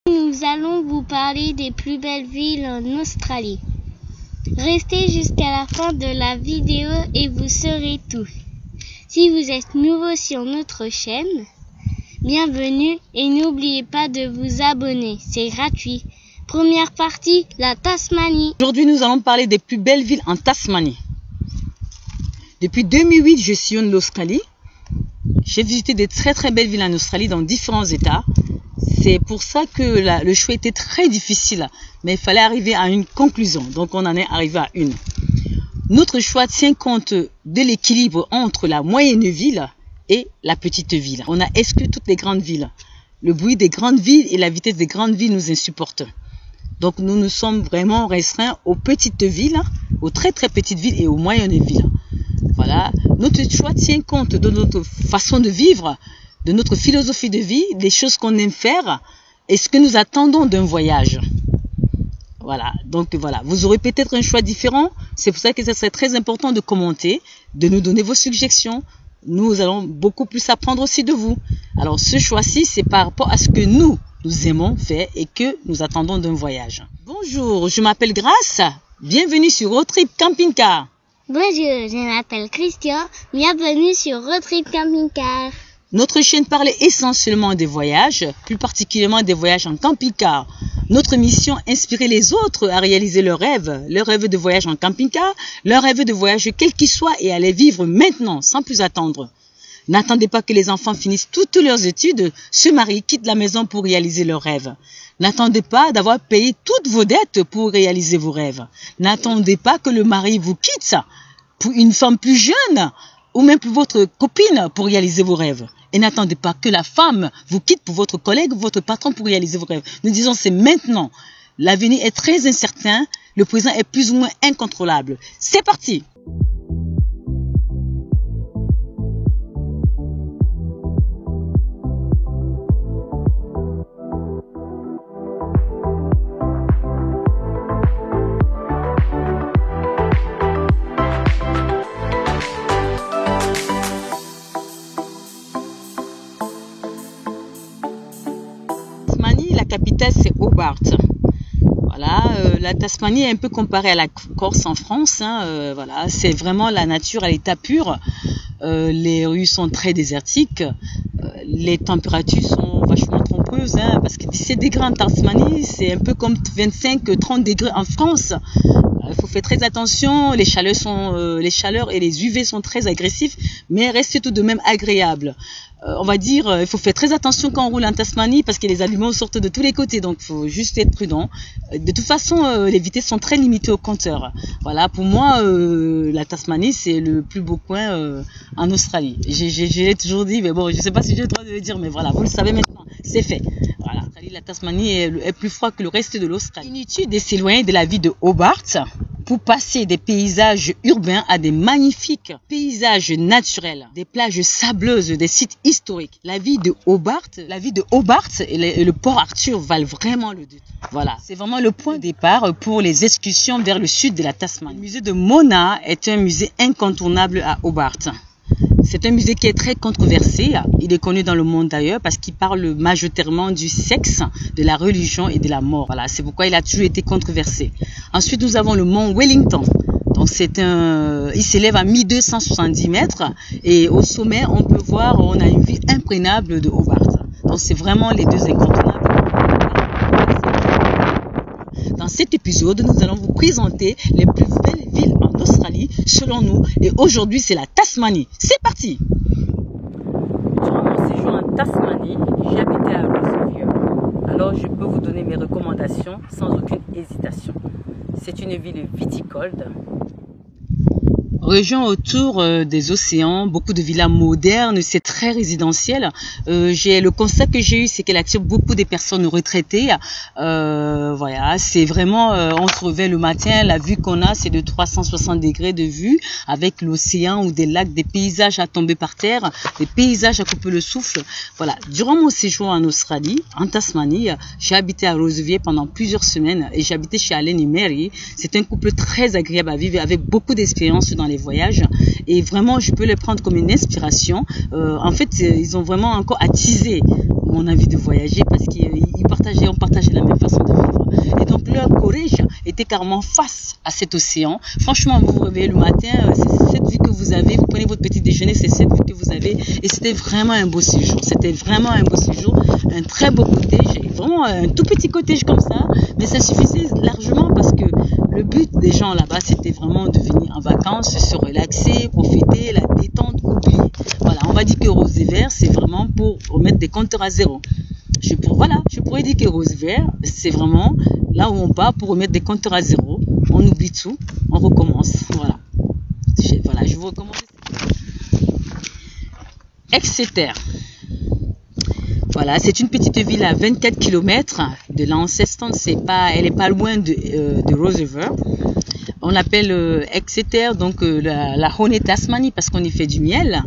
Nous allons vous parler des plus belles villes en Australie. Restez jusqu'à la fin de la vidéo et vous saurez tout. Si vous êtes nouveau sur notre chaîne, bienvenue et n'oubliez pas de vous abonner, c'est gratuit. Première partie, la Tasmanie. Aujourd'hui, nous allons parler des plus belles villes en Tasmanie. Depuis 2008, je sillonne l'Australie. J'ai visité des très belles villes en Australie dans différents états. C'est pour ça que le choix était très difficile, mais il fallait arriver à une conclusion. Donc on en est arrivé à une. Notre choix tient compte de l'équilibre entre la moyenne ville et la petite ville. On a exclu toutes les grandes villes. Le bruit des grandes villes et la vitesse des grandes villes nous insupportent. Donc nous nous sommes vraiment restreints aux petites villes, aux très petites villes et aux moyennes villes. Voilà. Notre choix tient compte de notre façon de vivre, de notre philosophie de vie, des choses qu'on aime faire et ce que nous attendons d'un voyage. Voilà, donc voilà, vous aurez peut-être un choix différent, c'est pour ça que ce serait très important de commenter, de nous donner vos suggestions. Nous allons beaucoup plus apprendre aussi de vous. Alors ce choix-ci, c'est par rapport à ce que nous aimons faire et que nous attendons d'un voyage. Bonjour, je m'appelle Grace, bienvenue sur Road Trip Camping Car. Bonjour, je m'appelle Christian, bienvenue sur Road Trip Camping Car. Notre chaîne parle essentiellement des voyages, plus particulièrement des voyages en camping-car. Notre mission, inspirer les autres à réaliser leurs rêves de voyage en camping-car, leurs rêves de voyage quel qu'il soit et à les vivre maintenant, sans plus attendre. N'attendez pas que les enfants finissent toutes leurs études, se marient, quittent la maison pour réaliser leurs rêves. N'attendez pas d'avoir payé toutes vos dettes pour réaliser vos rêves. N'attendez pas que le mari vous quitte pour une femme plus jeune ou même pour votre copine pour réaliser vos rêves. Et n'attendez pas que la femme vous quitte pour votre collègue ou votre patron pour réaliser vos rêves. Nous disons c'est maintenant. L'avenir est très incertain, le présent est plus ou moins incontrôlable. C'est parti! La capitale, c'est Hobart. Voilà, la Tasmanie est un peu comparée à la Corse en France. Voilà, c'est vraiment la nature à l'état pur. Les rues sont très désertiques. Les températures sont vachement trompeuses. Parce que 17 degrés en Tasmanie, c'est un peu comme 25-30 degrés en France. Il faut faire très attention. Les chaleurs et les UV sont très agressifs, mais restent tout de même agréables. On va dire, il faut faire très attention quand on roule en Tasmanie parce que les animaux sortent de tous les côtés, donc il faut juste être prudent. De toute façon, les vitesses sont très limitées au compteur. Voilà, pour moi, la Tasmanie, c'est le plus beau coin en Australie. Je l'ai toujours dit, mais bon, je ne sais pas si j'ai le droit de le dire, mais voilà, vous le savez maintenant, c'est fait. Voilà, la Tasmanie est plus froid que le reste de l'Australie. Inutile de s'éloigner de la ville de Hobart pour passer des paysages urbains à des magnifiques paysages naturels, des plages sableuses, des sites historiques. La ville de Hobart et le port Arthur valent vraiment le détour. Voilà, c'est vraiment le point de départ pour les excursions vers le sud de la Tasmanie. Le musée de Mona est un musée incontournable à Hobart. C'est un musée qui est très controversé. Il est connu dans le monde d'ailleurs parce qu'il parle majoritairement du sexe, de la religion et de la mort. Voilà, c'est pourquoi il a toujours été controversé. Ensuite, nous avons le mont Wellington. Donc il s'élève à 1270 mètres et au sommet, on a une vue imprenable de Hobart. Donc c'est vraiment les deux incontournables. Dans cet épisode, nous allons vous présenter les plus belles villes en Australie, selon nous. Et aujourd'hui, c'est la Tasmanie. C'est parti! Durant mon séjour en Tasmanie, j'habitais à Rosevier. Alors, je peux vous donner mes recommandations sans aucune hésitation. C'est une ville viticole. Région autour des océans, beaucoup de villas modernes, c'est très résidentiel. Le constat que j'ai eu, c'est qu'elle attire beaucoup des personnes retraitées. Voilà, c'est vraiment, on se réveille le matin, la vue qu'on a, c'est de 360 degrés de vue, avec l'océan ou des lacs, des paysages à tomber par terre, des paysages à couper le souffle. Voilà, durant mon séjour en Australie, en Tasmanie, j'ai habité à Rosevier pendant plusieurs semaines et j'ai habité chez Allen et Mary. C'est un couple très agréable à vivre avec beaucoup d'expérience dans les voyages et vraiment je peux les prendre comme une inspiration. En fait, ils ont vraiment encore attisé mon envie de voyager parce on partageait la même façon de vivre. Et donc leur courage était carrément face à cet océan. Franchement, vous vous réveillez le matin, c'est cette vue que vous avez, vous prenez votre petit déjeuner, c'est cette vue que vous avez, et c'était vraiment un beau séjour. C'était vraiment un beau séjour, un très beau cottage, vraiment un tout petit cottage comme ça, mais ça suffisait largement parce que le but des gens là-bas, c'était vraiment de venir en vacances, se relaxer, profiter, la détente, oublier. Voilà, on va dire que Rose et Vert, c'est vraiment pour remettre des compteurs à zéro. Je pourrais dire que Rose Vert, c'est vraiment là où on part pour remettre des compteurs à zéro. On oublie tout, on recommence. Voilà, je vous recommande. Exeter. Voilà, c'est une petite ville à 24 km de Launceston. Elle est pas loin de Rose River. On l'appelle Exeter, donc la Honey Tasmanie, parce qu'on y fait du miel.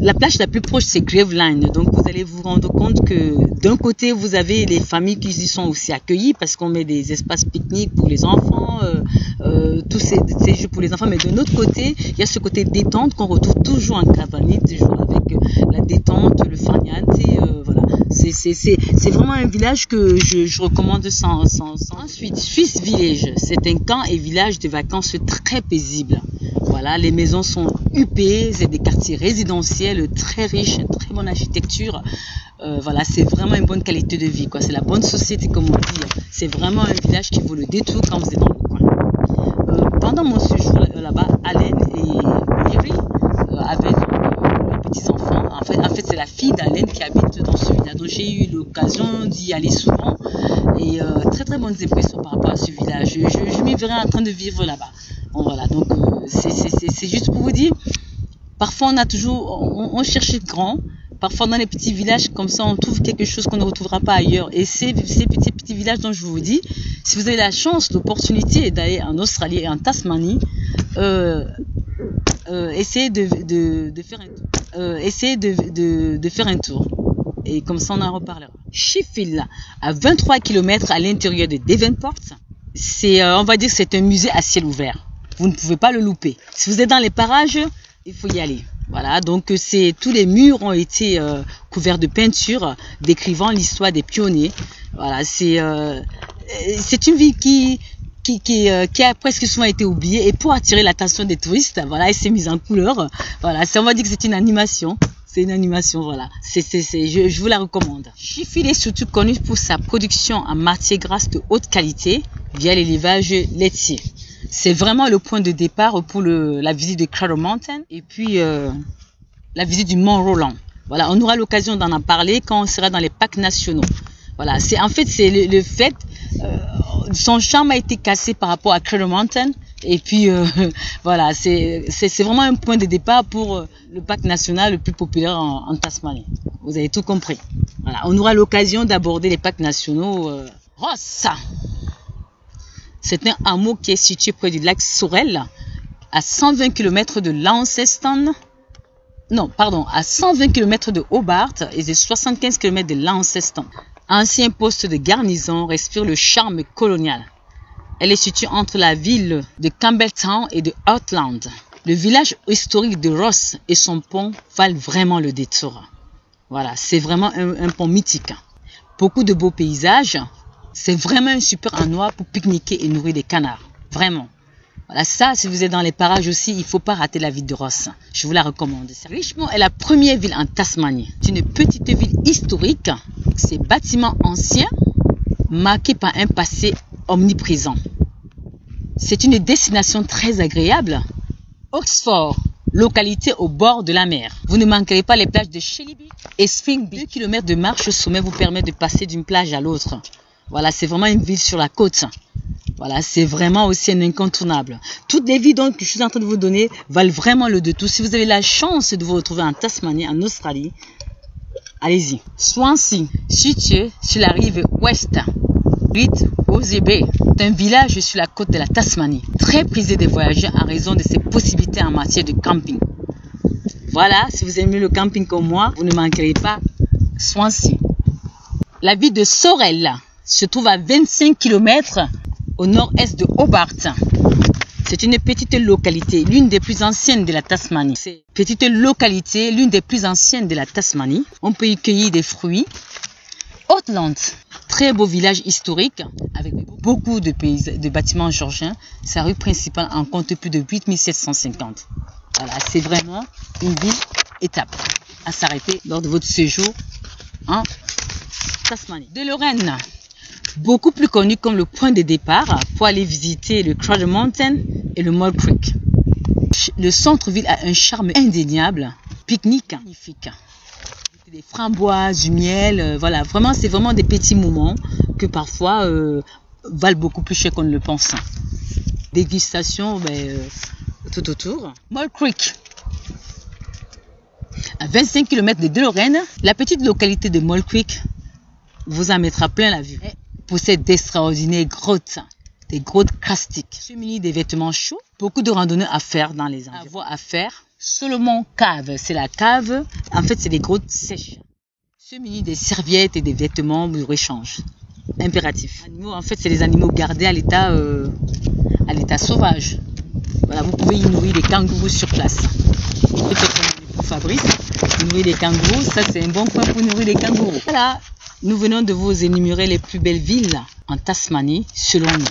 La plage la plus proche, c'est Gravelines. Donc, vous allez vous rendre compte que d'un côté, vous avez les familles qui y sont aussi accueillies parce qu'on met des espaces pique-nique pour les enfants, tous ces jeux pour les enfants. Mais de l'autre côté, il y a ce côté détente qu'on retrouve toujours en Cabanite, toujours avec la détente, le farniente. Voilà. C'est vraiment un village que je recommande sans. Ensuite, Swiss Village. C'est un camp et village de vacances très paisible. Voilà, les maisons sont huppées, c'est des quartiers résidentiels très riches, très bonne architecture. Voilà, c'est vraiment une bonne qualité de vie, quoi. C'est la bonne société, comme on dit. C'est vraiment un village qui vaut le détour quand vous êtes dans le coin. Pendant mon séjour là-bas, Allen et Mary avec leurs petits-enfants. En fait, c'est la fille d'Allen qui habite dans ce village. Donc, j'ai eu l'occasion d'y aller souvent et très très bonnes impressions par rapport à ce village. Je m'y verrais en train de vivre là-bas. Bon, voilà, donc c'est juste pour vous dire, parfois on cherche grand, parfois dans les petits villages comme ça on trouve quelque chose qu'on ne retrouvera pas ailleurs. Et ces petits villages dont je vous dis, si vous avez la chance, l'opportunité d'aller en Australie et en Tasmanie, essayez de faire un tour. Essayez de faire un tour. Et comme ça on en reparlera. Sheffield, à 23 km à l'intérieur de Devonport, on va dire que c'est un musée à ciel ouvert. Vous ne pouvez pas le louper. Si vous êtes dans les parages, il faut y aller. Voilà, donc tous les murs ont été couverts de peinture décrivant l'histoire des pionniers. Voilà, c'est une ville qui a presque souvent été oubliée, et pour attirer l'attention des touristes, voilà, elle s'est mise en couleur. Voilà, on va dire que c'est une animation. C'est une animation, voilà. Je vous la recommande. Sheffield est surtout connu pour sa production en matière grasse de haute qualité via l'élevage laitier. C'est vraiment le point de départ pour la visite de Cradle Mountain et puis la visite du Mont Roland. Voilà, on aura l'occasion d'en parler quand on sera dans les parcs nationaux. Voilà, c'est le fait, son charme a été cassé par rapport à Cradle Mountain. Et puis voilà, c'est vraiment un point de départ pour le parc national le plus populaire en Tasmanie. Vous avez tout compris. Voilà, on aura l'occasion d'aborder les parcs nationaux. Ross, c'est un hameau qui est situé près du lac Sorel, à 120 km de Launceston. Non, pardon, à 120 km de Hobart et de 75 km de Launceston. Ancien poste de garnison, respire le charme colonial. Elle est située entre la ville de Campbelltown et de Outland. Le village historique de Ross et son pont valent vraiment le détour. Voilà, c'est vraiment un pont mythique. Beaucoup de beaux paysages. C'est vraiment un super endroit pour pique-niquer et nourrir des canards. Vraiment. Voilà, ça, si vous êtes dans les parages aussi, il ne faut pas rater la ville de Ross. Je vous la recommande. Richmond est la première ville en Tasmanie. C'est une petite ville historique. Ses bâtiments anciens, marqués par un passé omniprésent. C'est une destination très agréable. Oxford, localité au bord de la mer. Vous ne manquerez pas les plages de Shelly Beach et Spring Beach. 2 km de marche au sommet vous permet de passer d'une plage à l'autre. Voilà, c'est vraiment une ville sur la côte. Voilà, c'est vraiment aussi un incontournable. Toutes les villes donc, que je suis en train de vous donner valent vraiment le détour. Si vous avez la chance de vous retrouver en Tasmanie, en Australie, allez-y. Swansea, situé sur la rive ouest. Rose Bay, c'est un village sur la côte de la Tasmanie, très prisé des voyageurs en raison de ses possibilités en matière de camping. Voilà, si vous aimez le camping comme moi, vous ne manquerez pas Swansea. La ville de Sorel se trouve à 25 km au nord-est de Hobart. C'est une petite localité, l'une des plus anciennes de la Tasmanie. C'est une petite localité, l'une des plus anciennes de la Tasmanie. On peut y cueillir des fruits. Auckland, très beau village historique avec beaucoup de bâtiments georgiens. Sa rue principale en compte plus de 8750. Voilà, c'est vraiment une ville étape à s'arrêter lors de votre séjour en Tasmanie. De Lorraine, beaucoup plus connu comme le point de départ pour aller visiter le Cradle Mountain et le Mole Creek. Le centre-ville a un charme indéniable, pique-nique magnifique. Des framboises, du miel, voilà, vraiment, c'est vraiment des petits moments que parfois valent beaucoup plus cher qu'on ne le pense. Dégustation tout autour. Mole Creek. À 25 km de Lorraine, la petite localité de Mole Creek vous en mettra plein la vue. Elle possède d'extraordinaires grottes, des grottes karstiques. Munie des vêtements chauds, beaucoup de randonnées à faire dans les environs. À faire. Solomon Cave, c'est la cave. En fait, c'est des grottes sèches. Se munit des serviettes et des vêtements pour échange. Impératif. Animaux, en fait, c'est des animaux gardés à l'état sauvage. Voilà, vous pouvez y nourrir des kangourous sur place. Peut-être comme pour Fabrice, nourrir des kangourous, ça c'est un bon point pour nourrir des kangourous. Voilà, nous venons de vous énumérer les plus belles villes en Tasmanie, selon nous.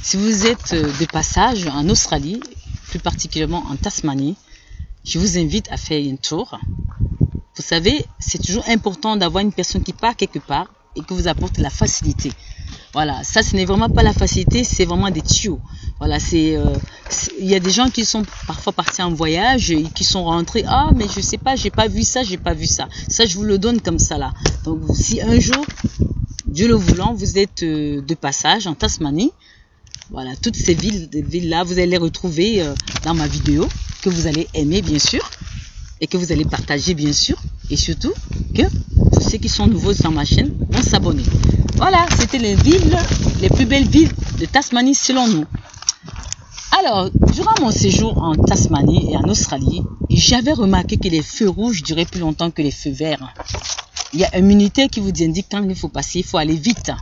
Si vous êtes de passage en Australie, plus particulièrement en Tasmanie, je vous invite à faire un tour. Vous savez, c'est toujours important d'avoir une personne qui part quelque part et qui vous apporte la facilité. Voilà, ça ce n'est vraiment pas la facilité, c'est vraiment des tuyaux. Voilà, il y a des gens qui sont parfois partis en voyage et qui sont rentrés. Ah, mais je sais pas, j'ai pas vu ça, j'ai pas vu ça. Ça, je vous le donne comme ça là. Donc, si un jour, Dieu le voulant, vous êtes de passage en Tasmanie, voilà, toutes ces villes-là, vous allez les retrouver dans ma vidéo, que vous allez aimer bien sûr, et que vous allez partager bien sûr, et surtout que tous ceux qui sont nouveaux sur ma chaîne vont s'abonner. Voilà, c'était les plus belles villes de Tasmanie selon nous. Alors, durant mon séjour en Tasmanie et en Australie, j'avais remarqué que les feux rouges duraient plus longtemps que les feux verts. Il y a un militaire qui vous indique quand il faut passer, il faut aller vite.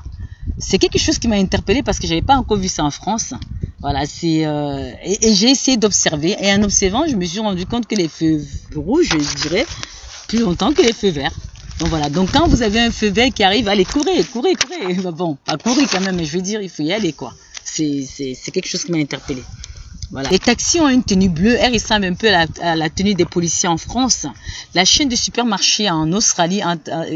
C'est quelque chose qui m'a interpellée parce que je n'avais pas encore vu ça en France. Voilà, et j'ai essayé d'observer. Et en observant, je me suis rendu compte que les feux rouges duraient plus longtemps que les feux verts. Donc voilà, donc quand vous avez un feu vert qui arrive, allez, courez. Bon, pas courir quand même, mais je veux dire, il faut y aller quoi. C'est quelque chose qui m'a interpellée. Voilà. Les taxis ont une tenue bleue, elle ressemble un peu à la tenue des policiers en France. La chaîne de supermarchés en Australie,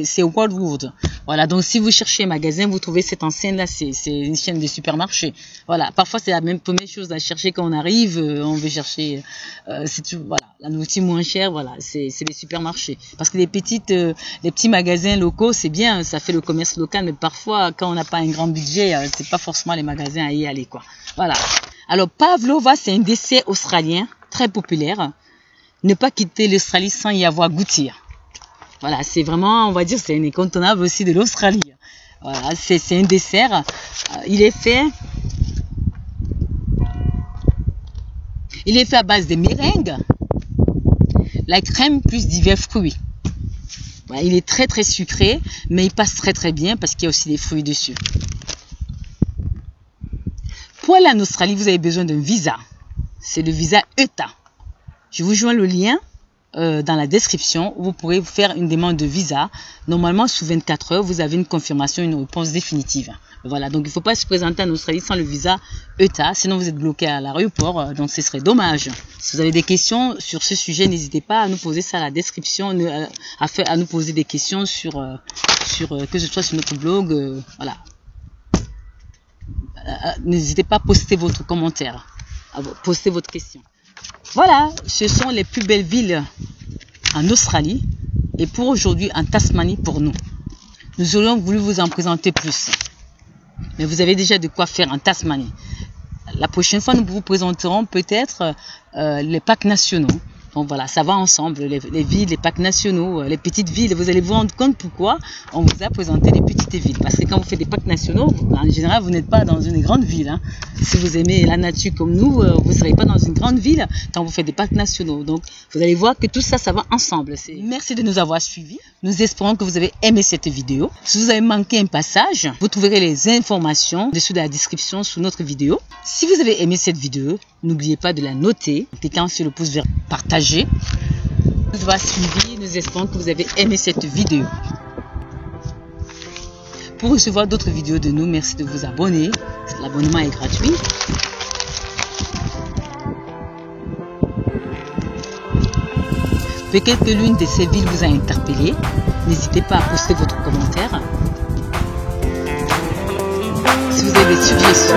c'est Woolworths. Voilà, donc si vous cherchez un magasin, vous trouvez cette enseigne-là, c'est une chaîne de supermarchés. Voilà, parfois c'est la même première chose à chercher quand on arrive, on veut chercher, voilà, la nourriture moins chère, voilà, c'est les supermarchés. Parce que les petits magasins locaux, c'est bien, ça fait le commerce local, mais parfois quand on n'a pas un grand budget, c'est pas forcément les magasins à y aller, quoi. Voilà. Alors, pavlova, c'est un dessert australien très populaire. Ne pas quitter l'Australie sans y avoir goûté. Voilà, c'est vraiment, on va dire, c'est un incontournable aussi de l'Australie. Voilà, c'est un dessert. Il est fait à base de meringue, la crème plus divers fruits. Voilà, il est très très sucré, mais il passe très très bien parce qu'il y a aussi des fruits dessus. Pour aller en Australie, vous avez besoin d'un visa. C'est le visa ETA. Je vous joins le lien dans la description où vous pourrez faire une demande de visa. Normalement, sous 24 heures, vous avez une confirmation, une réponse définitive. Voilà, donc il ne faut pas se présenter en Australie sans le visa ETA, sinon vous êtes bloqué à l'aéroport, donc ce serait dommage. Si vous avez des questions sur ce sujet, n'hésitez pas à nous poser ça à la description, à nous poser des questions sur que ce soit sur notre blog, voilà. N'hésitez pas à poster votre commentaire, à poster votre question. Voilà, ce sont les plus belles villes en Australie et pour aujourd'hui en Tasmanie pour nous. Nous aurions voulu vous en présenter plus, mais vous avez déjà de quoi faire en Tasmanie. La prochaine fois, nous vous présenterons peut-être les parcs nationaux. Donc voilà, ça va ensemble, les villes, les parcs nationaux, les petites villes. Vous allez vous rendre compte pourquoi on vous a présenté les petites villes. Parce que quand vous faites des parcs nationaux, en général, vous n'êtes pas dans une grande ville. Hein. Si vous aimez la nature comme nous, vous ne serez pas dans une grande ville quand vous faites des parcs nationaux. Donc, vous allez voir que tout ça, ça va ensemble. Merci de nous avoir suivis. Nous espérons que vous avez aimé cette vidéo. Si vous avez manqué un passage, vous trouverez les informations dessous de la description sous notre vidéo. Si vous avez aimé cette vidéo, n'oubliez pas de la noter en cliquant sur le pouce vert partager. Nous avoir suivis, nous espérons que vous avez aimé cette vidéo. Pour recevoir d'autres vidéos de nous, merci de vous abonner. L'abonnement est gratuit. Peut-être que l'une de ces villes vous a interpellé. N'hésitez pas à poster votre commentaire. Si vous avez des suggestions,